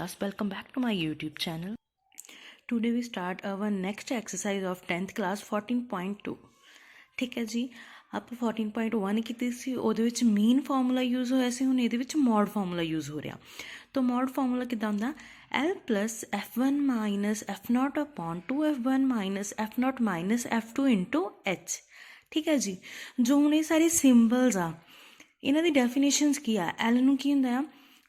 class, welcome back to my YouTube channel. Today we start our next exercise of 10th class 14.2. ठीक है जी, ਆਪਾਂ 14.1 ਕੀਤੀ ਸੀ, ਉਹਦੇ ਵਿੱਚ ਮੀਨ ਫਾਰਮੂਲਾ ਯੂਜ਼ ਹੋਇਆ ਸੀ। ਹੁਣ ਇਹਦੇ ਵਿੱਚ ਮੋਡ ਫਾਰਮੂਲਾ ਯੂਜ਼ ਹੋ ਰਿਹਾ। ਤਾਂ ਮੋਡ ਫਾਰਮੂਲਾ ਕਿੱਦਾਂ ਹੁੰਦਾ? L plus F1 minus F0 upon 2F1 minus F0 minus F2 into H। ਠੀਕ ਹੈ ਜੀ, ਜੋ ਹੁਣ ਇਹ ਸਾਰੇ ਸਿੰਬਲਸ ਆ, ਇਹਨਾਂ ਦੀ ਡੈਫੀਨੇਸ਼ਨਸ ਕੀ ਆ? L ਨੂੰ ਕੀ ਹੁੰਦਾ ਆ?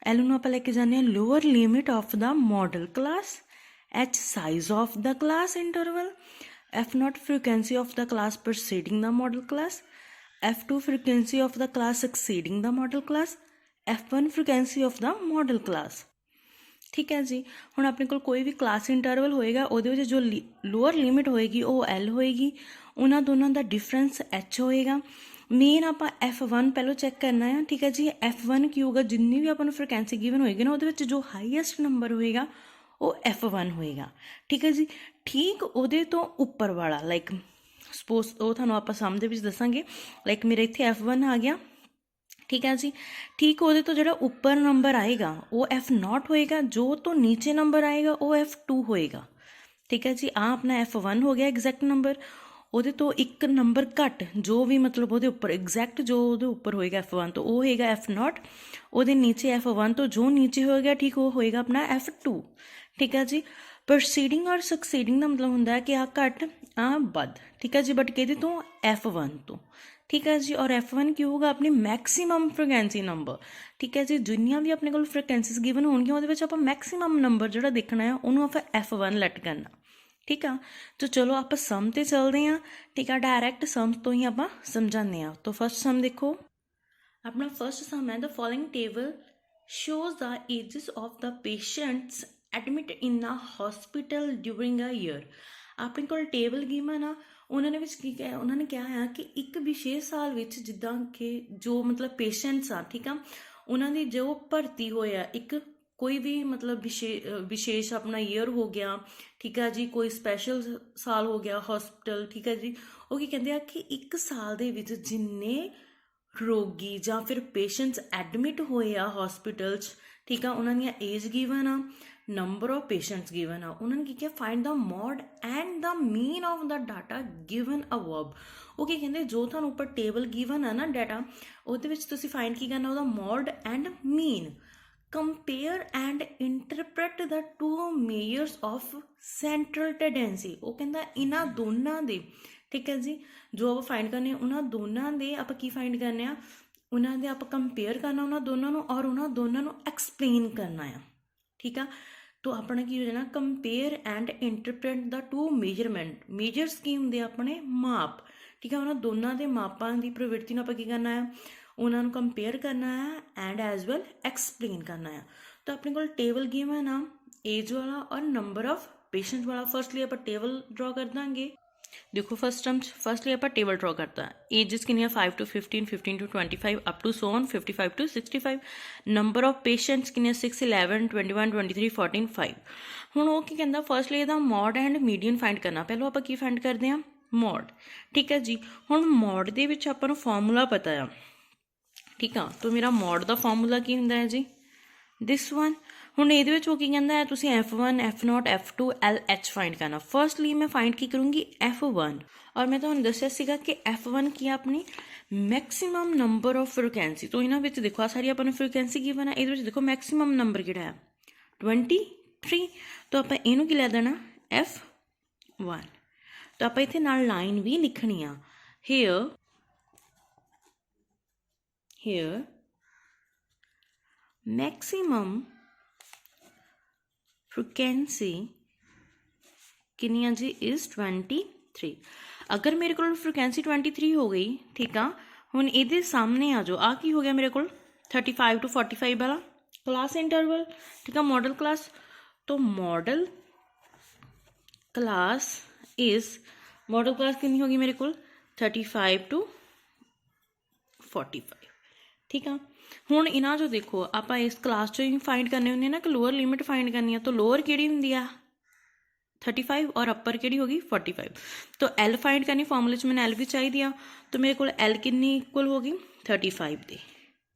L ਨੂੰ ਆਪਾਂ ਲੈ ਕੇ ਜਾਂਦੇ ਹਾਂ lower limit of the model class, H size of the class interval, F0 frequency of the class preceding the model class, F2 frequency of the class succeeding the model class, F1 frequency of the model class। ठीक है जी, ਹੁਣ ਆਪਣੇ ਕੋਲ ਕੋਈ ਵੀ class interval ਹੋਏਗਾ, ਉਹਦੇ ਵਿੱਚ ਜੋ ਲੋਅਰ ਲਿਮਿਟ ਹੋਏਗੀ ਉਹ L ਹੋਏਗੀ, ਉਹਨਾਂ ਦੋਨਾਂ ਦਾ ਡਿਫਰੈਂਸ H ਹੋਏਗਾ। ਮੇਨ ਆਪਾਂ F1 ਪਹਿਲਾਂ ਚੈੱਕ ਕਰਨਾ ਹੈ। ਠੀਕ ਹੈ ਜੀ, F1 ਕੀ ਹੋਊਗਾ? ਜਿੰਨੀ ਵੀ ਆਪਾਂ ਨੂੰ ਫ੍ਰੀਕੁਐਂਸੀ ਗਿਵਨ ਹੋਏਗੀ ਨਾ, ਉਹਦੇ ਵਿੱਚ ਜੋ ਹਾਈਐਸਟ ਨੰਬਰ ਹੋਏਗਾ ਉਹ F1 ਹੋਏਗਾ। ਠੀਕ ਹੈ ਜੀ, ਠੀਕ ਉਹਦੇ ਤੋਂ ਉੱਪਰ ਵਾਲਾ, ਲਾਈਕ ਸਪੋਜ਼ ਉਹ ਤੁਹਾਨੂੰ ਆਪਾਂ ਸਮ ਦੇ ਵਿੱਚ ਦੱਸਾਂਗੇ। ਲਾਈਕ ਮੇਰੇ ਇੱਥੇ F1 ਆ ਗਿਆ। ਠੀਕ ਹੈ ਜੀ, ਠੀਕ ਉਹਦੇ ਤੋਂ ਜਿਹੜਾ ਉੱਪਰ ਨੰਬਰ ਆਏਗਾ ਉਹ F0 ਹੋਏਗਾ, ਜੋ ਤੋਂ ਨੀਚੇ ਨੰਬਰ ਆਏਗਾ ਉਹ F2 ਹੋਏਗਾ। ਠੀਕ ਹੈ ਜੀ, ਆਹ ਆਪਣਾ F1 ਹੋ ਗਿਆ ਐਗਜ਼ੈਕਟ ਨੰਬਰ। ਉਹਦੇ ਤੋਂ ਇੱਕ ਨੰਬਰ ਘੱਟ ਜੋ ਵੀ ਮਤਲਬ ਉਹਦੇ ਉੱਪਰ ਐਗਜ਼ੈਕਟ ਜੋ ਉਹਦੇ ਉੱਪਰ ਹੋਏਗਾ F1 ਤੋਂ, ਉਹ ਹੋਏਗਾ F0। ਉਹਦੇ ਨੀਚੇ F1 ਤੋਂ ਜੋ ਨੀਚੇ ਹੋਏਗਾ, ਠੀਕ, ਉਹ ਹੋਏਗਾ ਆਪਣਾ F2। ਠੀਕ ਹੈ ਜੀ, ਪ੍ਰੋਸੀਡਿੰਗ ਔਰ ਸਕਸੀਡਿੰਗ ਦਾ ਮਤਲਬ ਹੁੰਦਾ ਹੈ ਕਿ ਆਹ ਘੱਟ ਆਹ ਵੱਧ। ਠੀਕ ਹੈ ਜੀ, ਬਟ ਕਿਹਦੇ ਤੋਂ? F1 ਤੋਂ। ਠੀਕ ਹੈ ਜੀ, ਔਰ F1 ਕੀ ਹੋਊਗਾ? ਆਪਣੀ ਮੈਕਸੀਮਮ ਫ੍ਰੀਕੁਐਂਸੀ ਨੰਬਰ। ਠੀਕ ਹੈ ਜੀ, ਜਿੰਨੀਆਂ ਵੀ ਆਪਣੇ ਕੋਲ ਫ੍ਰੀਕੁਐਂਸੀਜ਼ ਗਿਵਨ ਹੋਣਗੀਆਂ ਉਹਦੇ ਵਿੱਚ ਆਪਾਂ ਮੈਕਸੀਮਮ ਨੰਬਰ ਜਿਹੜਾ ਦੇਖਣਾ ਆ ਉਹਨੂੰ ਆਪਾਂ F1 ਲੈਟ ਕਰਨਾ। ਠੀਕ ਆ, ਤਾਂ ਚਲੋ ਆਪਾਂ ਸਮ 'ਤੇ ਚੱਲਦੇ ਹਾਂ। ਠੀਕ ਆ, ਡਾਇਰੈਕਟ ਸਮ ਤੋਂ ਹੀ ਆਪਾਂ ਸਮਝਾਉਂਦੇ ਹਾਂ। ਤਾਂ ਫਸਟ ਸਮ ਦੇਖੋ, ਆਪਣਾ ਫਸਟ ਸਮ ਹੈ, the following table shows the ages of the patients admit in a hospital during a year. ਆਪਣੇ ਕੋਲ ਟੇਬਲ ਗਿਵਨ ਆ, ਉਹਨਾਂ ਨੇ ਵਿੱਚ ਕੀ ਕਿਹਾ? ਉਹਨਾਂ ਨੇ ਕਿਹਾ ਹੈ ਕਿ ਇੱਕ ਵਿਸ਼ੇਸ਼ ਸਾਲ ਵਿੱਚ ਜਿੱਦਾਂ ਕਿ ਜੋ ਮਤਲਬ ਪੇਸ਼ੈਂਟਸ ਆ, ਠੀਕ ਆ, ਉਹਨਾਂ ਦੀ ਜੋ ਭਰਤੀ ਹੋਇਆ ਇੱਕ ਕੋਈ ਵੀ ਮਤਲਬ ਵਿਸ਼ੇਸ਼ ਆਪਣਾ ਈਅਰ ਹੋ ਗਿਆ। ਠੀਕ ਆ ਜੀ, ਕੋਈ ਸਪੈਸ਼ਲ ਸਾਲ ਹੋ ਗਿਆ ਹੌਸਪੀਟਲ। ਠੀਕ ਹੈ ਜੀ, ਉਹ ਕੀ ਕਹਿੰਦੇ ਆ ਕਿ ਇੱਕ ਸਾਲ ਦੇ ਵਿੱਚ ਜਿੰਨੇ ਰੋਗੀ ਜਾਂ ਫਿਰ ਪੇਸ਼ੈਂਟਸ ਐਡਮਿਟ ਹੋਏ ਆ ਹੌਸਪੀਟਲ 'ਚ, ਠੀਕ ਆ, ਉਹਨਾਂ ਦੀਆਂ ਏਜ ਗਿਵਨ ਆ, ਨੰਬਰ ਆਫ ਪੇਸ਼ੈਂਟਸ ਗਿਵਨ ਆ। ਉਹਨਾਂ ਨੇ ਕੀ ਕਿਹਾ? Find the mode and the mean of the data given above. ਉਹ ਕੀ ਕਹਿੰਦੇ? ਜੋ ਤੁਹਾਨੂੰ ਉੱਪਰ ਟੇਬਲ ਗਿਵਨ ਆ ਨਾ ਡਾਟਾ, ਉਹਦੇ ਵਿੱਚ ਤੁਸੀਂ ਫਾਈਂਡ ਕੀ ਕਰਨਾ? ਉਹਦਾ mode and mean. Compare and interpret the two measures of central tendency. ਉਹ ਕਹਿੰਦਾ ਇਹਨਾਂ ਦੋਨਾਂ ਦੇ, ਠੀਕ ਹੈ ਜੀ, ਜੋ ਆਪਾਂ ਫਾਈਂਡ ਕਰਨੇ ਉਹਨਾਂ ਦੋਨਾਂ ਦੇ ਆਪਾਂ ਕੀ ਫਾਈਂਡ ਕਰਨੇ ਆ? ਉਹਨਾਂ ਦੇ ਆਪਾਂ ਕੰਪੇਅਰ ਕਰਨਾ ਉਹਨਾਂ ਦੋਨਾਂ ਨੂੰ, ਔਰ ਉਹਨਾਂ ਦੋਨਾਂ ਨੂੰ ਐਕਸਪਲੇਨ ਕਰਨਾ ਆ। ਠੀਕ ਆ, ਤਾਂ ਆਪਣਾ ਕੀ ਹੋ ਜਾਣਾ? Compare and interpret the two measurement. Measures ਕੀ ਹੁੰਦੇ ਆ? ਆਪਣੇ ਮਾਪ। ਠੀਕ ਆ, ਉਹਨਾਂ ਦੋਨਾਂ ਦੇ ਮਾਪਾਂ ਦੀ ਪ੍ਰਵਿਰਤੀ ਨੂੰ ਆਪਾਂ ਕੀ ਕਰਨਾ ਆ? ਉਹਨਾਂ ਨੂੰ ਕੰਪੇਅਰ ਕਰਨਾ ਹੈ ਐਂਡ ਐਜ਼ ਵੈਲ ਐਕਸਪਲੇਨ ਕਰਨਾ ਆ। ਤਾਂ ਆਪਣੇ ਕੋਲ ਟੇਬਲ ਗਿਵਨ ਆ ਏਜ ਵਾਲਾ ਔਰ ਨੰਬਰ ਆਫ ਪੇਸ਼ੈਂਟ ਵਾਲਾ। ਫਸਟਲੀ ਆਪਾਂ ਟੇਬਲ ਡਰਾ ਕਰ ਦਾਂਗੇ। ਦੇਖੋ ਫਸਟਲੀ ਆਪਾਂ ਟੇਬਲ ਡਰਾ ਕਰਤਾ। ਏਜਸ ਕਿੰਨੀਆਂ? 5 to 15, 15 to 25 up to so on 55 to 65। Number of patients ਕਿੰਨੀਆਂ? 6, 11, 21, 23, 14, 5। ਹੁਣ ਉਹ ਕੀ ਕਹਿੰਦਾ? ਫਸਟਲੀ ਇਹਦਾ ਮੋਡ ਐਂਡ ਮੀਡੀਅਨ ਫਾਈਂਡ ਕਰਨਾ। ਪਹਿਲਾਂ ਆਪਾਂ ਕੀ ਫਾਈਂਡ ਕਰਦੇ ਹਾਂ? ਮੋਡ। ਠੀਕ ਹੈ ਜੀ, ਹੁਣ ਮੋਡ ਦੇ ਵਿੱਚ ਆਪਾਂ ਨੂੰ ਫਾਰਮੂਲਾ ਪਤਾ ਆ। ਠੀਕ ਆ, ਤਾਂ ਮੇਰਾ ਮੋਡ ਦਾ ਫਾਰਮੂਲਾ ਕੀ ਹੁੰਦਾ ਹੈ ਜੀ? This one. ਹੁਣ ਇਹਦੇ ਵਿੱਚ ਉਹ ਕੀ ਕਹਿੰਦਾ ਹੈ? ਤੁਸੀਂ F1, F0, F2, LH find ਕਰਨਾ। ਫਸਟਲੀ ਮੈਂ ਫਾਈਂਡ ਕੀ ਕਰੂੰਗੀ? F1। ਔਰ ਮੈਂ ਤੁਹਾਨੂੰ ਦੱਸਿਆ ਸੀਗਾ ਕਿ F1 ਕੀ ਆ? ਆਪਣੀ ਮੈਕਸੀਮਮ ਨੰਬਰ ਆਫ ਫ੍ਰੀਕੁਐਂਸੀ। ਤਾਂ ਇਹਨਾਂ ਵਿੱਚ ਦੇਖੋ ਆ ਸਾਰੀ ਆਪਾਂ ਨੂੰ ਫ੍ਰੀਕੁਐਂਸੀ ਕੀ ਬਣਾ, ਇਹਦੇ ਵਿੱਚ ਦੇਖੋ ਮੈਕਸੀਮਮ ਨੰਬਰ ਕਿਹੜਾ ਹੈ? 23। ਤਾਂ ਆਪਾਂ ਇਹਨੂੰ ਕੀ ਲੈ ਦੇਣਾ? F1। ਤਾਂ ਆਪਾਂ ਇੱਥੇ ਨਾਲ ਲਾਈਨ ਵੀ ਲਿਖਣੀ ਆ। Here maximum frequency ਕਿੰਨੀ ਆ ਜੀ? is 23। ਅਗਰ ਮੇਰੇ ਕੋਲ ਫ੍ਰੀਕੁਐਂਸੀ 23 ਹੋ ਗਈ, ਠੀਕ ਆ, ਹੁਣ ਇਹਦੇ ਸਾਹਮਣੇ ਆ ਜਾਓ। ਆ ਕੀ ਹੋ ਗਿਆ ਮੇਰੇ ਕੋਲ? 35 to 45 ਵਾਲਾ ਕਲਾਸ ਇੰਟਰਵਲ। ਠੀਕ ਆ, ਮਾਡਲ ਕਲਾਸ। ਤਾਂ ਮਾਡਲ ਕਲਾਸ ਕਿੰਨੀ ਹੋ ਗਈ ਮੇਰੇ ਕੋਲ? 35 to 45। ਠੀਕ ਆ, ਹੁਣ ਇਹਨਾਂ 'ਚੋਂ ਦੇਖੋ ਆਪਾਂ ਇਸ ਕਲਾਸ 'ਚੋਂ ਹੀ ਫਾਈਂਡ ਕਰਨੇ ਹੁੰਦੇ ਨਾ ਕਿ ਲੋਅਰ ਲਿਮਿਟ ਫਾਈਂਡ ਕਰਨੀ ਆ। ਤਾਂ ਲੋਅਰ ਕਿਹੜੀ ਹੁੰਦੀ ਆ? 35 ਔਰ ਅੱਪਰ ਕਿਹੜੀ ਹੋ ਗਈ? 45। ਤਾਂ L ਫਾਈਂਡ ਕਰਨੀ, ਫਾਰਮੂਲੇ 'ਚ ਮੈਨੂੰ L ਵੀ ਚਾਹੀਦੀ ਆ। ਤਾਂ ਮੇਰੇ ਕੋਲ L ਕਿੰਨੀ ਇਕੁਅਲ ਹੋ ਗਈ? 35 ਦੇ।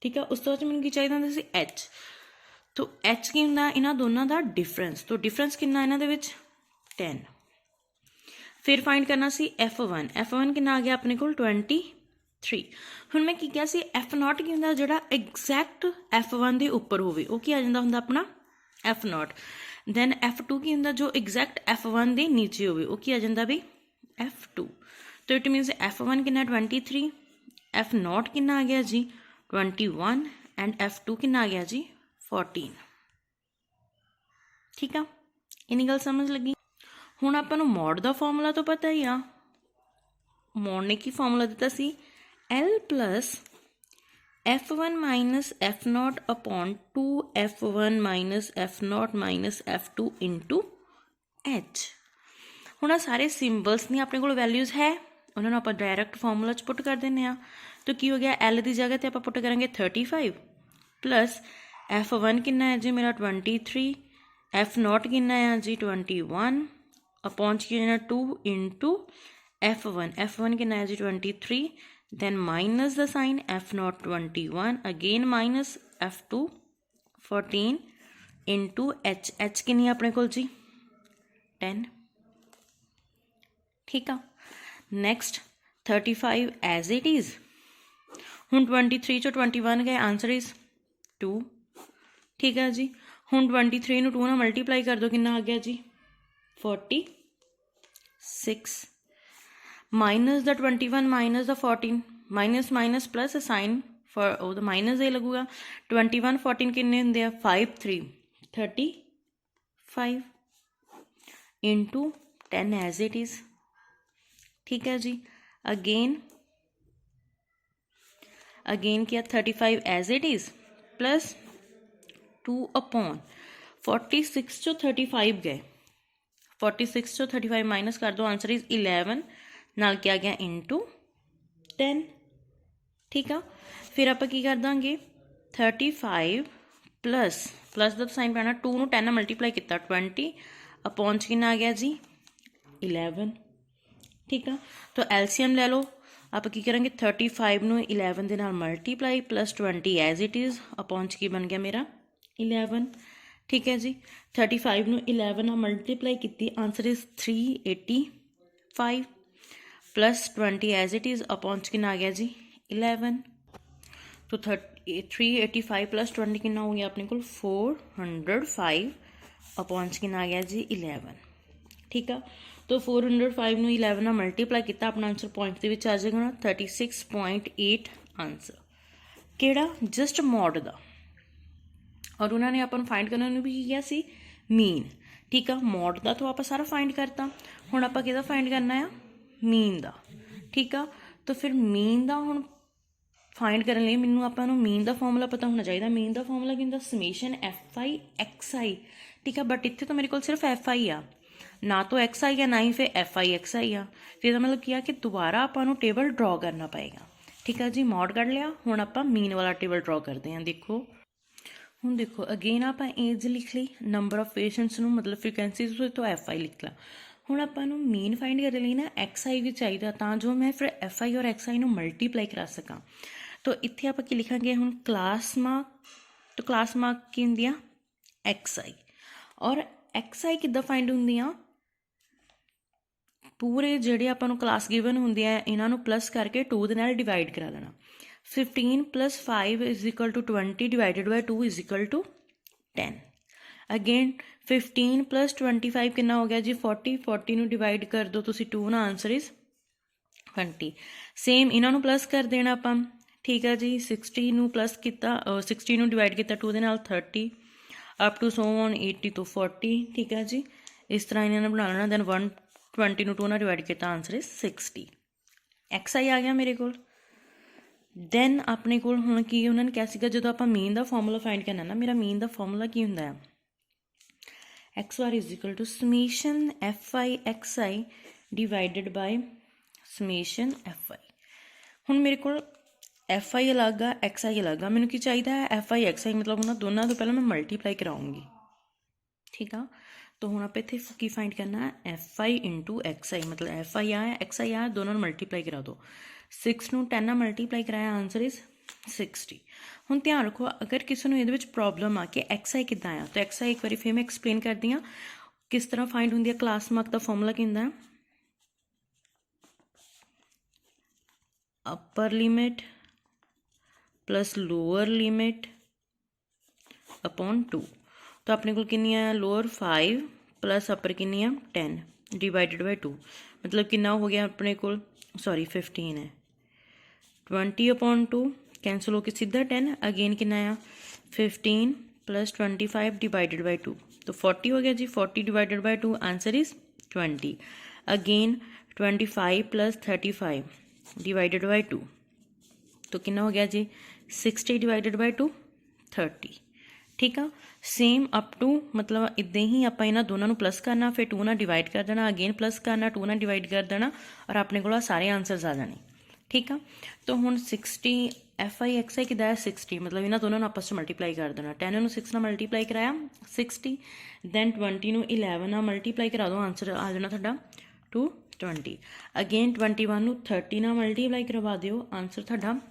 ਠੀਕ ਆ, ਉਸ ਤੋਂ ਬਾਅਦ ਮੈਨੂੰ ਕੀ ਚਾਹੀਦਾ ਹੁੰਦਾ ਸੀ? H। तो एच की हुंदा इन्हां दोनों का डिफरेंस, तो डिफरेंस कितना इन्हां दे विच 10। फिर फाइंड करना सी F1, F1 कितना आ गया अपने को 23। हुण मैं की कहा सी F0 की हुंदा जिहड़ा एग्जैक्ट F1 के उपर होवे वो की आ जांदा हुंदा अपना F0। दैन F2 की हुंदा जो एग्जैक्ट F1 के नीचे होवे वो की आ जांदा भी F2। तो इट मीनस F1 कितना 23, F0 कितना आ गया जी 21 एंड F2 कितना आ गया जी 14। ठीक है, इन्नी गल समझ लगी। हुण आपां नूं मॉड दा फॉर्मूला तो पता ही आ। मॉड ने की फॉर्मूला दिता सी L plus F1 minus F0 upon 2F1 minus F0 minus F2 into H। हुण आ सारे सिंबल्स दी अपने कोल वैल्यूज़ है, उन्होंने आप डायरैक्ट फॉर्मूला च पुट कर दें। तो की हो गया L की जगह पर आप पुट करेंगे 35 प्लस F1 कितना है जी मेरा 23, F0 कितना है जी 21 अपॉन कितना 2 इंटू F1 कितना है जी 23, then minus the sign F0 21 again minus F2 14 into H कितनी अपने को जी 10। ठीक है, नेक्स्ट 35 एज इट इज़। हुण 23 चो 21 गए, आंसर इज़ 2। ठीक है जी, हुण 23 नूं 2 नाल मल्टीप्लाई कर दो, कितना आ गया जी 46 minus the 21 minus the 14, minus minus plus sign for वो तो माइनस ही लगूगा। 21 14 किन्ने हुंदे आ 5 3 35 इंटू 10 एज इट इज़। ठीक है जी, अगेन किया 35 as it is plus 2 upon 46 चो 35 गए, 46 चो 35 माइनस कर दो, आंसर इज़ 11 नाल क्या गया इंटू 10। ठीक है, फिर आप की कर देंगे 35 प्लस द साइन पैना 2 नूं 10 मल्टीप्लाई किया 20 अपॉन कितना आ गया जी 11। ठीक है, तो एलसीएम ले लो, आप की करेंगे 35 नूं 11 दे नाल multiply plus 20 as it is upon की बन गया मेरा 11। ठीक है जी, 35 नूं 11 नाल मल्टीप्लाई की, answer is 385 plus 20 as it is upon कितना आ गया जी 11। तो 385 प्लस 20 कितना हो गया अपने को 405 अपॉन कितना आ गया जी 11। ठीक है, तो 405 नूं 11 नाल मल्टीप्लाई किया, अपना आंसर पॉइंट के विच आ जाएगा ना 36.8 आंसर केड़ा जस्ट मॉड दा। और उन्होंने अपन फाइंड करने भी किया सी मीन। ठीक है, मॉड का तो आप सारा फाइंड करता, हुण आप किहदा फाइंड करना है मीन का। ठीक है, तो फिर मीन का हुण फाइंड करने लिए मैनू आपां नूं मीन का फॉर्मूला पता होना चाहिए। मीन का फॉर्मूला की हुंदा समेशन FI XI। ठीक है, बट इत्थे तो मेरे को सिर्फ FI आ, ना तो XI है ना ही फिर FI XI आ। फिर मतलब क्या कि दोबारा आपां नूं टेबल ड्रॉ करना पएगा। ठीक है जी, मॉड कर लिया, हुण आपां मीन वाला टेबल ड्रॉ करते हैं। देखो हुण देखो अगेन आप एज लिख ली, नंबर ऑफ पेशेंट्स नूं मतलब फ्रीकुएंसीज तो FI लिख ला। हुण आपां नूं मीन फाइंड करने लिए ना XI भी चाहिए, तां जो मैं फिर FI और XI नूं मल्टीप्लाई करा सकां। तो इत्थे आप की लिखांगे हुण क्लास मार्क, तो क्लास मार्क की हुंदी आ XI, और XI किद्दां फाइंड हुंदी आ पूरे जिहड़े आपां नूं क्लास गिवन हुंदी आ इन्हां नूं प्लस करके 2 दे नाल डिवाइड करा देना। 15 + 5 = 20 डिवाइडेड बाय 2 = 10। अगेन 15 + 25 कितना हो गया जी 40, 40 नूं डिवाइड कर दो तुसी 2 ना, आंसर इज़ 20। सेम इन्हां नूं प्लस कर देना आपां। ठीक है जी, 60 नूं प्लस किया, 60 नूं डिवाइड किया 2 दे नाल 30 अप टू सो ऑन 80 तो 40। ठीक है जी, इस तरह इन्होंने बना लेना। दैन 120 नूं 2 नाल डिवाइड किया, आंसर इज़ 60। XI आ गया मेरे को। दैन अपने को हुण की उन्होंने क्या सीगा, जदों आपां मीन का फॉर्मूला फाइंड करना ना, मेरा मीन का फॉर्मूला की हुंदा है XR = summation FI XI divided by summation FI। हुण मेरे को FI अलग आ XI अलग आ, मैनूं की चाहिए है FI XI, मतलब उन्होंने दोनों तो पहले मैं मल्टीप्लाई कराऊंगी। ठीक है, तो हुण आप इत्थे की फाइंड करना है FI × XI, मतलब FI आ XI आ, दोनों मल्टीप्लाई करा दो। 6 नूं 10 नाल मल्टीप्लाई कराया, आंसर इज़ 60। ਹੁਣ ਧਿਆਨ ਰੱਖੋ, अगर किसी ਨੂੰ ਇਹਦੇ ਵਿੱਚ प्रॉब्लम आ कि XI ਕਿੱਦਾਂ ਆ, तो XI एक बार फिर मैं एक्सप्लेन करती हाँ किस तरह फाइंड होंगी। क्लास मार्क का फॉर्मूला किंदा है, upper limit plus lower limit upon 2। तो अपने को कितनी है, लोअर 5 प्लस अपर कितनी है 10 डिवाइडेड बाय 2, मतलब कितना हो गया अपने को, सॉरी 15 है, 20 अपॉन 2 कैंसल हो के सीधा 10, अगेन कितना आया 15 प्लस 25 डिवाइडेड बाय 2, तो 40 हो गया जी। 40 divided by 2 answer is 20। Again 25 plus 35 divided by 2, तो कितना हो गया जी 60 डिवाइडेड बाय 2 30। ठीक है, सेम अप टू मतलब इदां ही आप इन्होंने दोनों प्लस करना, फिर 2 ना डिवाइड कर देना, अगेन प्लस करना, 2 ना डिवाइड कर देना, और अपने को सारे आंसर्स आ जाने। ठीक है, तो हुण 60 FI XI कितना है 60, मतलब इन्होंने दोनों आपस में मल्टीप्लाई कर देना। 10 ਨੂੰ 6 ਨਾਲ मल्टीप्लाई कराया 60, दैन 20 ਨੂੰ 11 ਨਾਲ मल्टीप्लाई करा दो, आंसर आ जाना ਤੁਹਾਡਾ 220। अगेन 21 ਨੂੰ 30 ਨਾਲ मल्टीप्लाई करवा ਦਿਓ, आंसर ਤੁਹਾਡਾ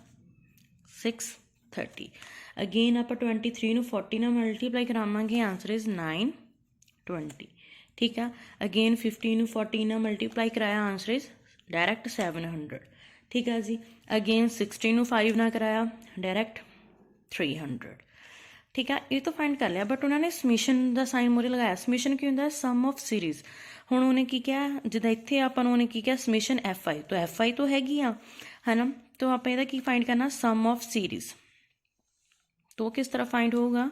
630। अगेन आप 23 ਨੂੰ 40 ਨਾਲ मल्टीप्लाई करावांगे, आंसर इज 920। ठीक है, अगेन 15 ਨੂੰ 40 ਨਾਲ मल्टीप्लाई कराया, आंसर इज डायरैक्ट 700। ठीक है जी, अगेन 16 ਨੂੰ 5 ਨਾਲ कराया, डायरैक्ट 300। ठीक है, ये तो फाइंड कर लिया, बट उन्होंने समीशन का साइन मोरे लगाया। समीशन की होंगे सम ऑफ सीरीज। हुण उन्हें की क्या, जिदा इत्थे आपां नूं उन्हें की क्या समीशन FI, तो FI तो हैगी आ है ना, तो आप इहदा की फाइंड करना सम ऑफ सीरीज। तो किस तरह फाइंड होगा,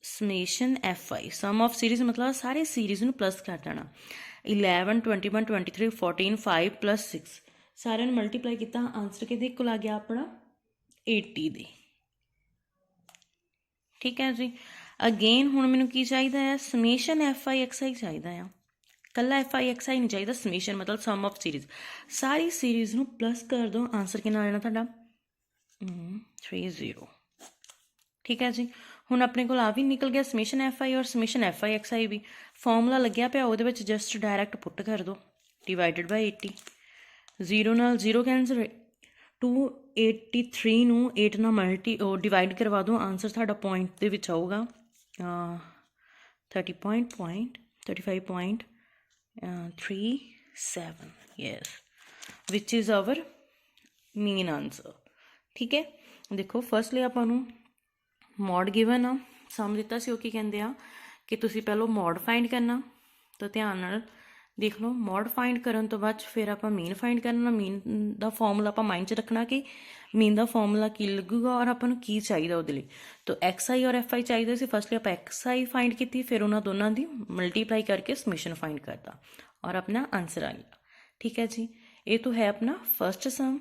summation FI sum of series मतलब सारे सीरीज नूं प्लस कर देना। 11 21 23 14 5 प्लस 6 सारे मल्टीप्लाई किया, आंसर कि को आ गया अपना 80 दे। ठीक है जी, अगेन हुण मैनूं की चाहिए है, समेशन FI XI चाहिए आ, कला FI XI नहीं चाहिए, समेशन मतलब सम ऑफ सीरीज। सारी सीरीज नूं प्लस कर दो, आंसर कितना आ जाना तुहाडा 30। ठीक है जी, हुण अपने को आ भी निकल गया समेशन FI और समेशन FI XI भी। फॉर्मूला लग्या पिया, उहदे विच जस्ट डायरैक्ट पुट कर दो, डिवाइडेड बाय 80, 0 नाल 0 कैंसल, 283 ਨੂੰ 8 ਨਾਲ डिवाइड करवा दो, आंसर साडा पॉइंट दे विच आऊगा 35.37, yes, which is our main answer. ठीक है, देखो फर्स्टली आपां नूं मॉड गिवन आ, सम दिता सी, की कहंदे आ कि तुसीं पहलों मॉड फाइंड करना। तो ध्यान नाल देख लो, मॉड फाइंड करन तो बाद फिर आप मीन फाइंड करना। मीन का फॉर्मूला आप माइंड च रखना कि मीन का फॉर्मूला की लगूगा और आपको की चाहिए उहदे लई। तो XI और FI चाहिए सी, फर्स्टली आप XI फाइंड की, फिर उन्होंने दोनों की मल्टीप्लाई करके समेशन फाइंड करता और अपना आंसर आ गया। ठीक है जी, ये तो है अपना फर्स्ट सम।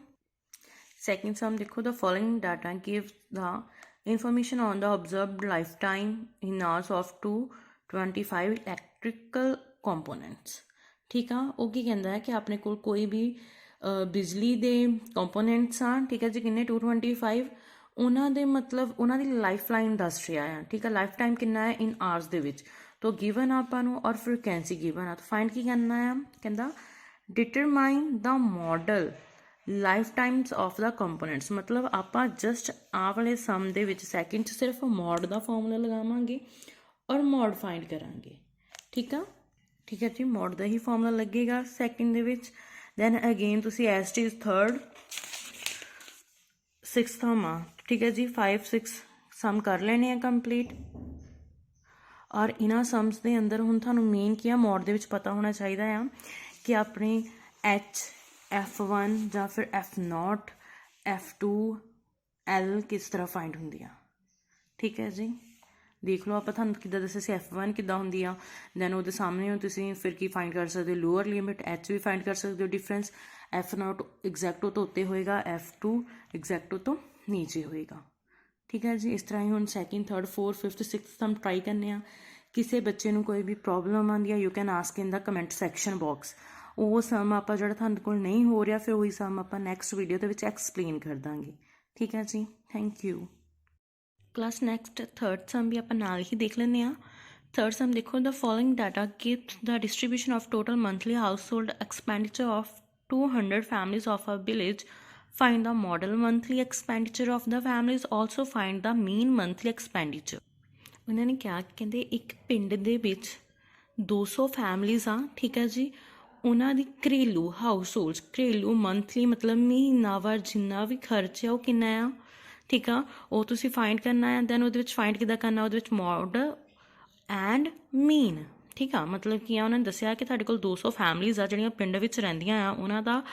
सेकेंड सम देखो, the following data give the information on the observed life time in hours of 225 electrical components. ठीक है, वो की कहता है कि अपने को कोई भी बिजली के कंपोनेंट्स आ, ठीक है जी, किन्ने 225, उन्होंने मतलब उन्होंने लाइफ लाइन दस रहा है। ठीक है, लाइफ टाइम कितना है इन आवर्स दे विच, तो गिवन आपां नूं और फ्रीक्वेंसी गिवन आ, तो फाइंड की करना है, कहता determine the model life times of the components. मतलब आप जस्ट आ वाले सम दे विच सैकेंड सिर्फ मॉड का फॉर्मूला लगावांगे और मॉड फाइंड करांगे। ठीक है, ठीक है जी, मॉड का ही फॉर्मूला लगेगा सैकेंड दे विच। दैन अगेन तुसी एज टी थर्ड सिक्स सम आ, ठीक है जी, 5 6 सम कर लेने हैं कंप्लीट। और इन्हां सम्स के अंदर हुण तुहानूं मेन की मॉड दे विच पता होना चाहिए आ कि अपनी F1 या फिर F0 F2 L किस तरह फाइंड होंदी आ। ठीक है जी, देख लो आप थानू किद्दां दस्सिया सी F1 किद्दां हुंदी आ, दैन उहदे सामने तुसीं फिर की फाइंड कर सकते हो लोअर लिमिट, H भी फाइंड कर सकते हो डिफरेंस, F0 एग्जैक्टो तो उत्ते होएगा, F2 एग्जैक्टो तो नीचे होएगा। ठीक है जी, इस तरह ही हुण second third fourth fifth sixth हम ट्राई करने आ। किसी बच्चे नूं कोई भी प्रॉब्लम आती है, you can ask in the comment section box. वो सम आप जो थानू कोल नहीं हो रहा, फिर वही सम आप नैक्सट वीडियो के विच एक्सप्लेन कर देंगे। ठीक है जी, thank you. Class next third sum भी आप नाल ही देख लें। थर्ड सम देखो, the following data gives the distribution of total monthly household expenditure of 200 families of a village find the model monthly expenditure of the families, also find the mean monthly expenditure। ਉਹਨਾਂ ਨੇ ਕਿਹਾ ਕਹਿੰਦੇ ਇੱਕ ਪਿੰਡ ਦੇ ਵਿੱਚ 200 families ਆ, ਠੀਕ ਹੈ ਜੀ। ਉਹਨਾਂ ਦੀ ਘਰੇਲੂ ਹਾਊਸ ਹੋਲਡਸ, ਘਰੇਲੂ ਮੰਥਲੀ ਮਤਲਬ ਮਹੀਨਾਵਾਰ ਜਿੰਨਾ ਵੀ ਖਰਚ ਹੈ ਉਹ ਕਿੰਨਾ ਆ, ਠੀਕ ਆ। ਉਹ ਤੁਸੀਂ ਫਾਈਂਡ ਕਰਨਾ ਹੈ। ਦੈਨ ਉਹਦੇ ਵਿੱਚ ਫਾਈਂਡ ਕਿੱਦਾਂ ਕਰਨਾ, ਉਹਦੇ ਵਿੱਚ ਮੋਡਲ ਐਂਡ ਮੀਨ, ਠੀਕ ਆ। ਮਤਲਬ ਕੀ ਆ, ਉਹਨਾਂ ਨੇ ਦੱਸਿਆ ਕਿ ਤੁਹਾਡੇ ਕੋਲ 200 ਫੈਮਲੀਜ਼ ਆ ਜਿਹੜੀਆਂ ਪਿੰਡ ਵਿੱਚ ਰਹਿੰਦੀਆਂ ਆ, ਉਹਨਾਂ ਦਾ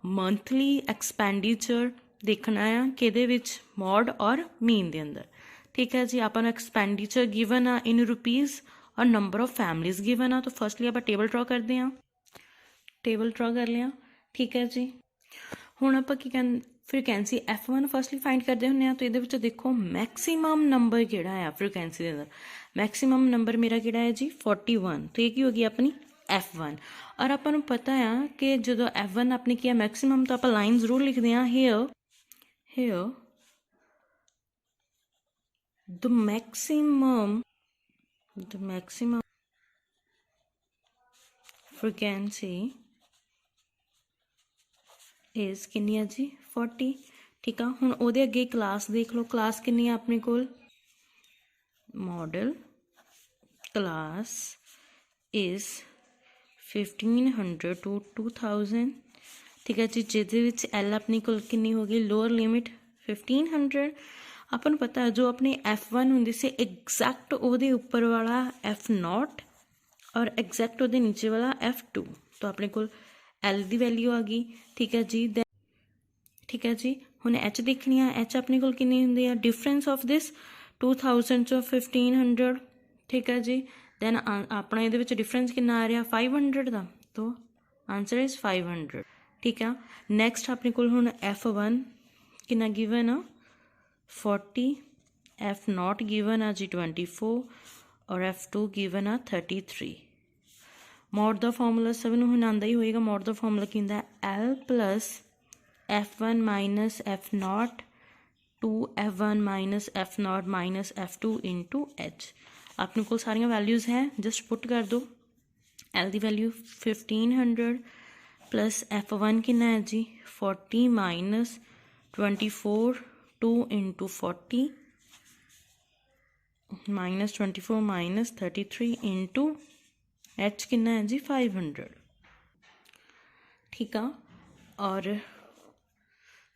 ਮੰਥਲੀ ਐਕਸਪੈਂਡੀਚਰ ਦੇਖਣਾ ਆ ਕਿਹਦੇ ਵਿੱਚ, ਮੋਡ ਔਰ ਮੀਨ ਦੇ ਅੰਦਰ, ਠੀਕ ਹੈ ਜੀ। ਆਪਾਂ ਨੂੰ ਐਕਸਪੈਂਡੀਚਰ ਗਿਵਨ ਆ ਇਨ ਰੁਪੀਜ਼ ਔਰ ਨੰਬਰ ਆਫ ਫੈਮਲੀਜ਼ ਗਿਵਨ ਆ। ਤਾਂ ਫਸਟਲੀ ਆਪਾਂ ਟੇਬਲ ਡਰਾ ਕਰਦੇ ਹਾਂ, ਟੇਬਲ ਡਰਾ ਕਰ ਲਿਆ, ਠੀਕ ਹੈ ਜੀ। ਹੁਣ ਆਪਾਂ ਕੀ ਕਹਿੰਦੇ, ਫ੍ਰੀਕੁਐਂਸੀ F1 ਫਸਟਲੀ ਫਾਈਂਡ ਕਰਦੇ ਹੁੰਦੇ ਹਾਂ। ਤਾਂ ਇਹਦੇ ਵਿੱਚ ਦੇਖੋ ਮੈਕਸੀਮਮ ਨੰਬਰ ਕਿਹੜਾ ਆ ਫ੍ਰੀਕੁਐਂਸੀ ਦੇ ਅੰਦਰ, ਮੈਕਸੀਮਮ ਨੰਬਰ ਮੇਰਾ ਕਿਹੜਾ ਹੈ ਜੀ 41। ਤਾਂ ਇਹ ਕੀ ਹੋ ਗਈ ਆਪਣੀ F1। ਔਰ ਆਪਾਂ ਨੂੰ ਪਤਾ ਆ ਕਿ ਜਦੋਂ F1 ਆਪਣੀ ਕੀ ਆ ਮੈਕਸੀਮਮ, ਤਾਂ ਆਪਾਂ ਲਾਈਨ ਜ਼ਰੂਰ ਲਿਖਦੇ ਹਾਂ, hair the maximum frequency is ਕਿੰਨੀ ਆ ਜੀ 40, ਠੀਕ ਆ। ਹੁਣ ਉਹਦੇ ਅੱਗੇ ਕਲਾਸ ਦੇਖ ਲਓ, ਕਲਾਸ ਕਿੰਨੀ ਆ ਆਪਣੇ ਕੋਲ, ਮੋਡਲ ਕਲਾਸ is 1500 to 2000, ਠੀਕ ਹੈ ਜੀ। ਜਿਹਦੇ ਵਿੱਚ L ਆਪਣੀ ਕੋਲ ਕਿੰਨੀ ਹੋ ਗਈ, ਲੋਅਰ ਲਿਮਿਟ 1500। ਆਪਾਂ ਨੂੰ ਪਤਾ ਹੈ ਜੋ ਆਪਣੀ F1 ਹੁੰਦੀ ਸੀ ਐਗਜ਼ੈਕਟ ਉਹਦੇ ਉੱਪਰ ਵਾਲਾ F0 ਔਰ ਐਗਜ਼ੈਕਟ ਉਹਦੇ ਨੀਚੇ ਵਾਲਾ F2। ਤਾਂ ਆਪਣੇ ਕੋਲ L ਦੀ ਵੈਲਿਊ ਆ ਗਈ, ਠੀਕ ਹੈ ਜੀ। ਠੀਕ ਹੈ ਜੀ। ਹੁਣ H ਦੇਖਣੀ ਆ, H ਆਪਣੇ ਕੋਲ ਕਿੰਨੀ ਹੁੰਦੀ ਆ, ਡਿਫਰੈਂਸ ਆਫ ਦਿਸ 2000 ਚੋਂ 1500, ਠੀਕ ਹੈ ਜੀ। ਦੈਨ ਆਪਣਾ ਇਹਦੇ ਵਿੱਚ ਡਿਫਰੈਂਸ ਕਿੰਨਾ ਆ ਰਿਹਾ 500 ਦਾ, ਤਾਂ ਆਨਸਰ ਇਜ਼ 500, ਠੀਕ ਆ। ਨੈਕਸਟ ਆਪਣੇ ਕੋਲ ਹੁਣ F1 ਕਿੰਨਾ ਗਿਵਨ ਆ 40, F0 ਗਿਵਨ ਆ ਜੀ 24 ਔਰ F2 ਗਿਵਨ ਆ 33। ਮੋਡ ਦਾ ਫਾਰਮੂਲਾ ਸਭ ਨੂੰ ਹੁਣ ਆਉਂਦਾ ਹੀ ਹੋਏਗਾ। ਮੋਡ ਦਾ ਫਾਰਮੂਲਾ ਕੀ ਹੁੰਦਾ, L plus F1 minus F0 two F1 minus F0 minus F2 into H। ਆਪਣੇ ਕੋਲ ਸਾਰੀਆਂ ਵੈਲਿਊਜ਼ ਹੈ, ਜਸਟ ਪੁੱਟ ਕਰ ਦਿਓ। L ਦੀ ਵੈਲਿਊ 1500 ਪਲਸ F1 ਕਿੰਨਾ ਹੈ ਜੀ 40 minus 24 2 into 40 minus 24 minus 33 into H ਕਿੰਨਾ ਹੈ ਜੀ 500, ਠੀਕ ਆ। ਔਰ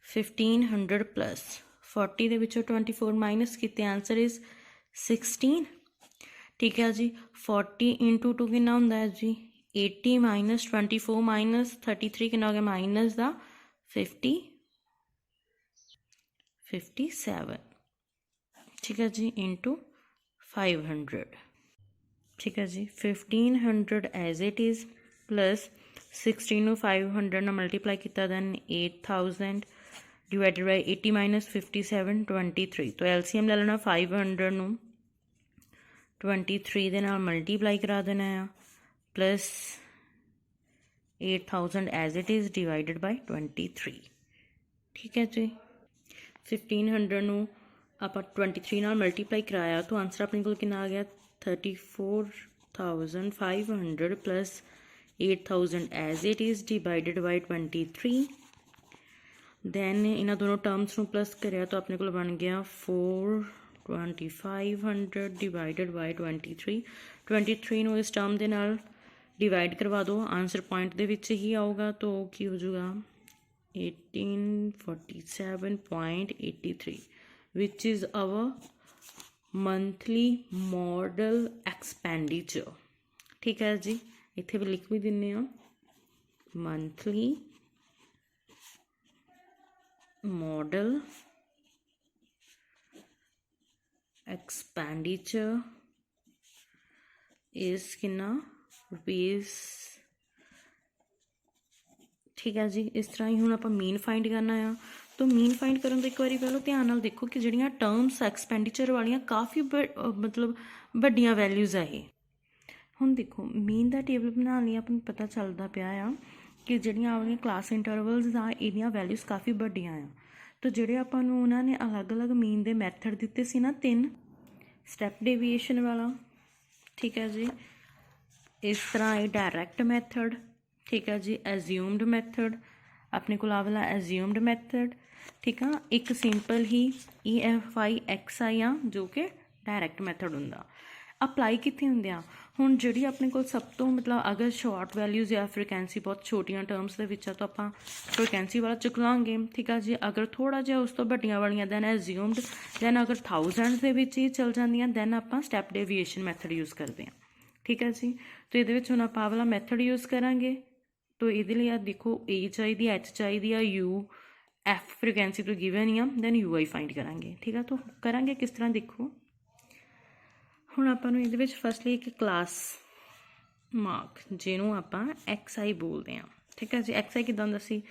1500 ਪਲਸ 40 ਦੇ ਵਿੱਚੋਂ 24 ਮਾਈਨਸ ਕੀਤੇ, ਆਨਸਰ ਇਜ਼ 16, ਠੀਕ ਹੈ ਜੀ। 40 ਇੰਟੂ 2 ਕਿੰਨਾ ਹੁੰਦਾ ਹੈ ਜੀ 80 ਮਾਈਨਸ 24 ਮਾਈਨਸ 33 ਕਿੰਨਾ ਹੋ ਗਿਆ ਮਾਈਨਸ ਦਾ 57, ਠੀਕ ਹੈ ਜੀ, ਇੰਟੂ 500, ਠੀਕ ਹੈ ਜੀ। 1500 ਐਜ਼ ਇਟ ਇਜ਼ ਪਲਸ 16 ਨੂੰ 500 ਨਾਲ ਮਲਟੀਪਲਾਈ ਕੀਤਾ, ਦੈਨ 8000 ਡਿਵਾਈਡਡ ਬਾਈ 80 ਮਾਈਨਸ 57 23। ਤਾਂ LCM ਲੈ ਲੈਣਾ 500 ਨੂੰ 23 ਦੇ ਨਾਲ ਮਲਟੀਪਲਾਈ ਕਰਾ ਦੇਣਾ ਆ, plus 8000 as it is divided by 23, ਠੀਕ ਹੈ ਜੀ। 1500 ਨੂੰ ਆਪਾਂ 23 ਨਾਲ ਮਲਟੀਪਲਾਈ ਕਰਾਇਆ, ਤਾਂ ਆਨਸਰ ਆਪਣੇ ਕੋਲ ਕਿੰਨਾ ਆ ਗਿਆ 34,500 plus 8000 as it is divided by 23। Then ਇਹਨਾਂ ਦੋਨੋਂ ਟਰਮਸ ਨੂੰ ਪਲਸ ਕਰਿਆ ਤਾਂ ਆਪਣੇ ਕੋਲ ਬਣ ਗਿਆ 2500 ਡਿਵਾਈਡਡ ਬਾਈ 23। 23 ਨੂੰ ਇਸ ਟਰਮ ਦੇ ਨਾਲ ਡਿਵਾਈਡ ਕਰਵਾ ਦਿਓ, ਆਨਸਰ ਪੁਆਇੰਟ ਦੇ ਵਿੱਚ ਹੀ ਆਊਗਾ, ਤਾਂ ਉਹ ਕੀ ਹੋ ਜਾਊਗਾ 1847.83 which is our monthly model expenditure, ਠੀਕ ਹੈ ਜੀ। ਇੱਥੇ ਵੀ ਲਿਖ ਵੀ ਦਿੰਦੇ ਹਾਂ monthly model expenditure is ਕਿੰਨਾ ਰੁਪੀਜ਼, ਠੀਕ ਹੈ ਜੀ। ਇਸ ਤਰ੍ਹਾਂ ਹੀ ਹੁਣ ਆਪਾਂ ਮੀਨ ਫਾਈਂਡ ਕਰਨਾ ਆ। ਤਾਂ ਮੀਨ ਫਾਈਂਡ ਕਰਨ ਤੋਂ ਇੱਕ ਵਾਰੀ ਪਹਿਲਾਂ ਧਿਆਨ ਨਾਲ ਦੇਖੋ ਕਿ ਜਿਹੜੀਆਂ ਟਰਮਸ ਐਕਸਪੈਂਡੀਚਰ ਵਾਲੀਆਂ ਕਾਫੀ ਮਤਲਬ ਵੱਡੀਆਂ ਵੈਲਿਊਜ਼ ਆ ਇਹ। ਹੁਣ ਦੇਖੋ ਮੀਨ ਦਾ ਟੇਬਲ ਬਣਾਉਣ ਲਈ ਆਪਾਂ ਨੂੰ ਪਤਾ ਚੱਲਦਾ ਪਿਆ ਆ ਕਿ ਜਿਹੜੀਆਂ ਆਪਣੀਆਂ ਕਲਾਸ ਇੰਟਰਵਲਸ ਆ ਇਹਦੀਆਂ ਵੈਲਿਊਜ਼ ਕਾਫੀ ਵੱਡੀਆਂ ਆ। ਤਾਂ ਜਿਹੜੇ ਆਪਾਂ ਨੂੰ ਉਹਨਾਂ ਨੇ ਅਲੱਗ-ਅਲੱਗ ਮੀਨ ਦੇ ਮੈਥਡ ਦਿੱਤੇ ਸੀ ਨਾ 3, ਸਟੈਪ ਡੇਵੀਏਸ਼ਨ ਵਾਲਾ, ਠੀਕ ਹੈ ਜੀ। ਇਸ ਤਰ੍ਹਾਂ ਇਹ ਡਾਇਰੈਕਟ ਮੈਥਡ, ਠੀਕ ਹੈ ਜੀ, ਐਜ਼ਿਊਮਡ ਮੈਥਡ अपने को आ वाला एज्यूम्ड मैथड, ठीक है। एक सिंपल ही EFI XI आ जो कि डायरैक्ट मैथड हुंदा। अप्लाई कित्थे हुंदे आ हुण जिहड़ी अपने कोल सब तो मतलब अगर शॉर्ट वैल्यूज़ या फ्रीकैंसी बहुत छोटियां टर्म्स दे विच आ तो आपां फ्रीकैंसी वाला चुक लांगे, ठीक है जी। अगर थोड़ा जिहा उस तो वड्डियां वालियां दैन एज्यूम्ड, दैन अगर 1000 दे विच ही चल जांदियां दैन आपां स्टैप डेविएशन मैथड यूज़ करदे हां, ठीक है जी। तो ये हुण आपां वाला मैथड यूज़ करांगे। तो ये लिए देखो A चाहिए, H चाहिए, U F फ्रीकैंसी तो गिवन ही आ, दैन UI फाइंड करांगे, ठीक है। तो करांगे किस तरह देखो हुण आपां नूं इहदे विच फर्स्टली एक क्लास मार्क जिन्हों आपां XI बोलते हैं, ठीक है जी। XI किदां हुंदा सी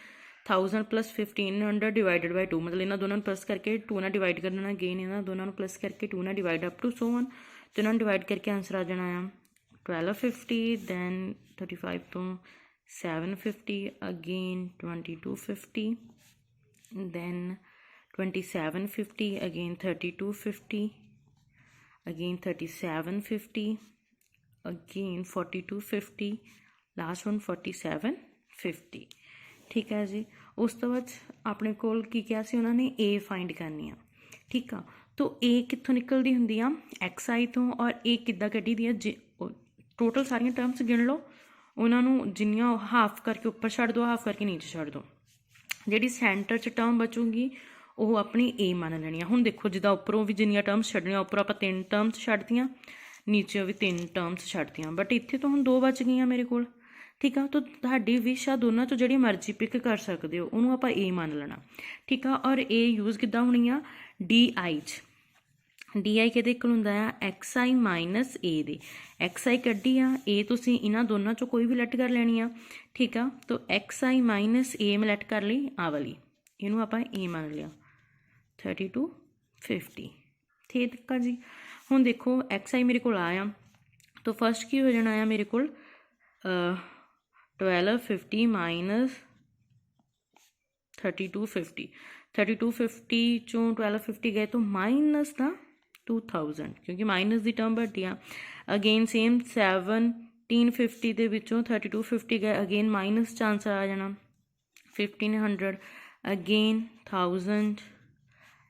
1000 + 1500 डिवाइडेड बाय 2, मतलब इन्हां दोनों नूं प्लस करके 2 नाल डिवाइड करना, अगेन इन्हां दोनों नूं प्लस करके 2 नाल divide up to so on, तो इन्हां डिवाइड करके आंसर आ जाना है 1250, दैन 35 तो 750, again 2250, then 2750, again 3250, again 3750, again 4250, last one 4750, ठीक है जी। उस तो बाद अपने कोल की क्या सी उन्होंने A फाइंड करनी आ, ठीक आ। तो A कित्थों निकलदी हुंदी आ XI तो, और A किद्दां कड्ढी दी आ टोटल सारियां टर्म्स गिन लो, उन्होंने जिन्नियां हाफ करके उपर छड्ड दो, हाफ करके नीचे छड्ड दो, जिहड़ी सेंटर च टर्म बचूगी वो अपनी A मान लैनी है। हुण देखो जिद्दां उपरों भी जिन्नियां टर्म्स छड्डणियां, उपर आपां 3 टर्म्स छड्डतियां, नीचे भी 3 टर्म्स छड्डतियां, बट इत्थे तो हुण 2 बच गईयां मेरे कोल, ठीक है। तो तुहाडी विश आ दोनों चों जिहड़ी मर्जी पिक कर सकते हो, उहनूं आपां A मान लेना, ठीक है। और A यूज़ किद्दां होनी आ DI च, DI किहदे कोल हुंदा आ XI minus A they, XI कड्ढी आ, A तुसीं इन्हां दोनों चों कोई भी लैट कर लैनी आ, ठीक आ। तो XI माइनस A मैं लैट कर ली आ वाली, इनू आपां A मान लिया 3250, ठीक है जी। हुण देखो XI मेरे कोल आया, तो फर्स्ट की हो जाना आ मेरे कोल 1250 माइनस 3250, 3250 चों 1250 गए तो माइनस दा 2000, क्योंकि माइनस की टर्म बढ़ी आ। अगेन सेम 1750 दे विचों 3250 गए, अगेन माइनस चांस आ जाना 1500, अगेन 1000,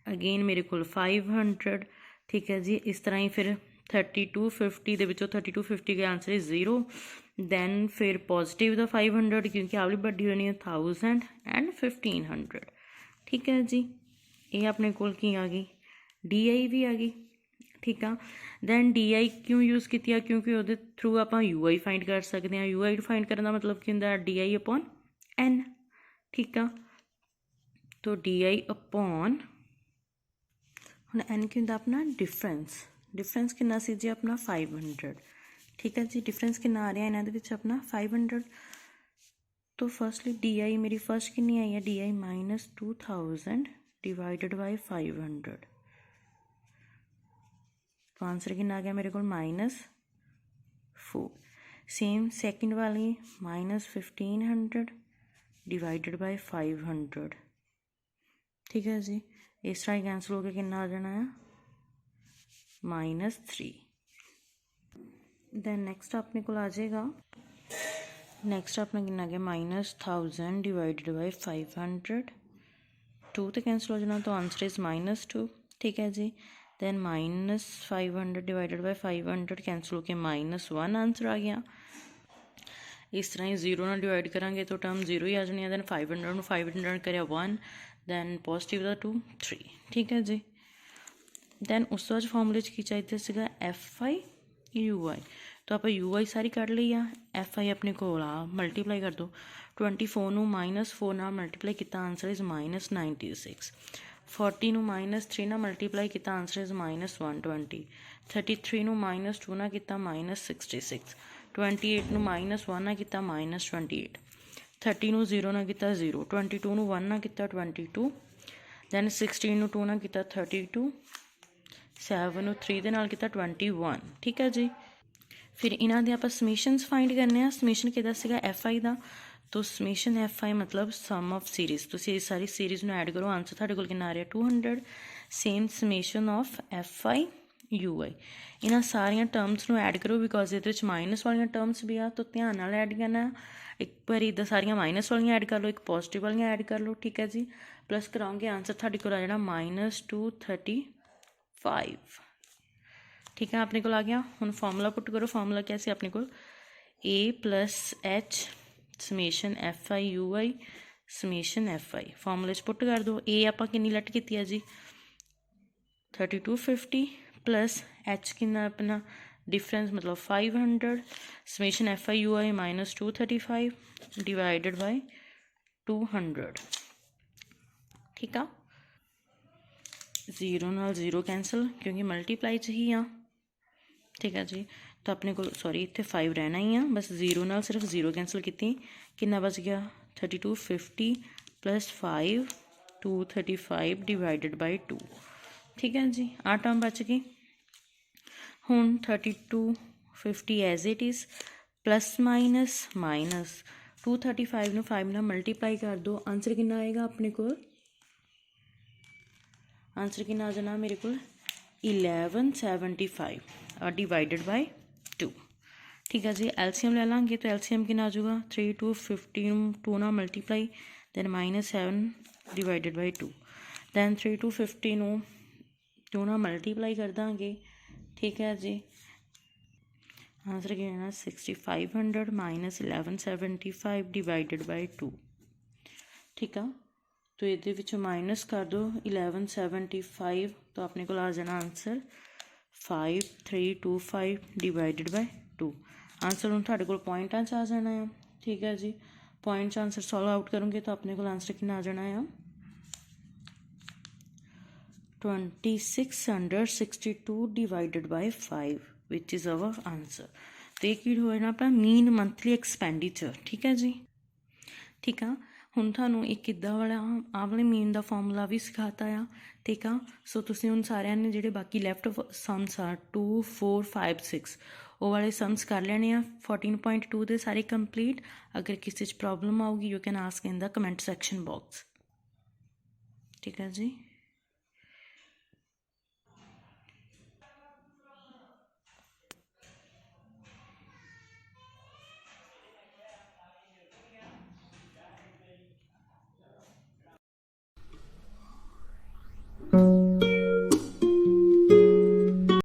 अगेन मेरे को 500, ठीक है जी। इस तरह ही फिर 3250 दे विचों 3250 के आंसर इज 0, दैन फिर पॉजिटिव दा 500 क्योंकि आवली बड़ी होनी है 1000 एंड 1500, ठीक है जी। ये अपने कोल की आ गई, DI भी आ गई, ठीक है। दैन DI क्यों यूज़ की, क्योंकि वो थ्रू आप UI फाइंड कर सकते हैं। UI फाइंड करने का मतलब कि होंगे DI अपॉन N, ठीक है। तो DI अपॉन हुण N की होंगे अपना डिफरेंस, डिफरेंस कितना सी जी अपना 500, ठीक है जी। डिफरेंस कितना आ रहा है इन्हां दे विच अपना 500। तो फर्स्टली DI मेरी फर्स्ट कितनी आई है, DI माइनस 2000 डिवाइडेड बाय 500, तो आंसर कितना आ गया मेरे को -4। सेम सेकंड वाली माइनस 1500 डिवाइडेड बाय 500, ठीक है जी। इस तरह कैंसल होकर कितना आ जाना है -3। दैन नेक्स्ट अपने को आ जाएगा, नेक्स्ट अपना कितना गया -1000 डिवाइडेड बाय 500, 2 तो कैंसल हो जाना, तो आंसर इज -2, ठीक है जी। दैन -500 डिवाइडेड बाय 500 कैंसल होकर -1 आंसर आ गया। इस तरह ही 0 ना डिवाइड करांगे तो टर्म 0 ही आ जानी है। दैन 500 ਨੂੰ 500 करिया 1, दैन पॉजिटिव का 2 3, ठीक है जी। दैन उस तो बाद फॉर्मूले की चाहिए सीगा FI UI, तो आप UI सारी कढ़ ली आ, FI अपने को मल्टीप्लाई कर दो, 24 ਨੂੰ -4 ਨਾਲ मल्टीप्लाई किया आंसर इज -96, 40 ਨੂੰ -3 ਨਾਲ मल्टीप्लाई किया आंसर इज -120, 33 ਨੂੰ -2 ਨਾਲ किया -66, 28 ਨੂੰ -1 ਨਾਲ किया -28, 30 ਨੂੰ 0 ਨਾਲ किया 0, 22 ਨੂੰ 1 ਨਾਲ किया 22, दैन 16 ਨੂੰ 2 ਨਾਲ किया 32, 7 ਨੂੰ 3 ਦੇ ਨਾਲ किया 21, ठीक है जी। फिर इन्हों के आप समीशनस फाइंड करने, समीशन किहदा सीगा FI का, तो समीशन FI मतलब सम ऑफ सीरीज़, तो इस सारी सीरीज़ में ऐड करो, आंसर तुहाडे कोल कितना आ रहा 200। Same summation of FI U I. ਇਹਨਾਂ ਸਾਰੀਆਂ ਟਰਮਸ ਨੂੰ ਐਡ ਕਰੋ ਬਿਕੋਜ਼ ਇਹਦੇ ਵਿੱਚ ਮਾਈਨਸ ਵਾਲੀਆਂ ਟਰਮਸ ਵੀ ਆ, ਤਾਂ ਧਿਆਨ ਨਾਲ ਐਡ ਕਰਨਾ। ਇੱਕ ਵਾਰੀ ਇੱਦਾਂ ਸਾਰੀਆਂ ਮਾਈਨਸ ਵਾਲੀਆਂ ਐਡ ਕਰ ਲਓ, ਇੱਕ ਪੋਜ਼ੀਟਿਵ ਵਾਲੀਆਂ ਐਡ ਕਰ ਲਓ, ਠੀਕ ਹੈ ਜੀ। ਪਲੱਸ ਕਰਾਉਂਗੇ ਆਂਸਰ ਤੁਹਾਡੇ ਕੋਲ ਆ ਜਾਣਾ -235, ਠੀਕ ਹੈ, ਆਪਣੇ ਕੋਲ ਆ ਗਿਆ। ਹੁਣ ਫਾਰਮੂਲਾ ਪੁੱਟ ਕਰੋ। ਫਾਰਮੂਲਾ ਕਿਆ ਸੀ ਆਪਣੇ ਕੋਲ? A + H summation FI/UI summation FI। ਫਾਰਮੂਲੇ 'ਚ ਪੁੱਟ ਕਰ ਦਿਓ। A ਆਪਾਂ ਕਿੰਨੀ ਲੈਟ ਕੀਤੀ ਆ ਜੀ? 3250 ਪਲੱਸ H ਕਿੰਨਾ ਆਪਣਾ डिफरेंस मतलब 500 समेशन FI/UI -235 डिवाइडेड बाय 200, ठीक है। 0 नाल 0 कैंसल क्योंकि मल्टीप्लाई च ही आ, ठीक है जी। तो अपने को सॉरी इत्थे 5 रहना ही आ, बस 0 नाल सिर्फ 0 कैंसल की, कितना बच गया? 3250 प्लस 5 235 डिवाइडेड बाय 2, ठीक है जी। आ टर्म बच गई। ਹੁਣ 3250 as it is plus minus 235 ਨੂੰ 5 ਨਾਲ ਮਲਟੀਪਲਾਈ ਕਰ ਦਿਓ। ਆਂਸਰ ਕਿੰਨਾ ਆਏਗਾ ਆਪਣੇ ਕੋਲ? ਆਂਸਰ ਕਿੰਨਾ ਆ ਜਾਣਾ ਮੇਰੇ ਕੋਲ? 1175 ਡਿਵਾਈਡਡ ਬਾਈ 2, ਠੀਕ ਹੈ ਜੀ। ਐਲਸੀਐਮ ਲੈ ਲਾਂਗੇ ਤਾਂ ਐਲਸੀਐਮ ਕਿੰਨਾ ਆ ਜਾਊਗਾ? 3250 ਨੂੰ 2 ਨਾਲ multiply then -7 divided by 2, then 3250 ਨੂੰ 2 ਨਾਲ ਮਲਟੀਪਲਾਈ ਕਰ ਦਾਂਗੇ, ठीक है जी। आंसर क्या है? 6500 -1175 डिवाइडेड बाय 2, ठीक है। तो ये माइनस कर दो 1175, तो अपने को आ जाना आंसर 5325 डिवाइडेड बाय 2। आंसर हूँ थोड़े को पॉइंटा आ जाना है, ठीक है जी। पॉइंट आंसर सॉल्व आउट करोगे तो अपने को आंसर कितना आ जाना है? 2662 divided by 5 which is our answer. तो ये की होना अपना मीन मंथली एक्सपेंडिचर, ठीक है जी, ठीक है। हुण थानू एक किद्दां वाला आह वाले मीन का फॉर्मूला भी सिखाता है, ठीक है। सो तुसीं हुण सारिਆਂ ने ਜਿਹੜੇ बाकी लैफ्ट सम्स आ 2 4 5 6 वो वाले सम्स कर लेने आ 14.2 ਦੇ ਸਾਰੇ कंप्लीट। अगर किसी प्रॉब्लम आऊगी you can ask in the comment section box, ठीक है जी।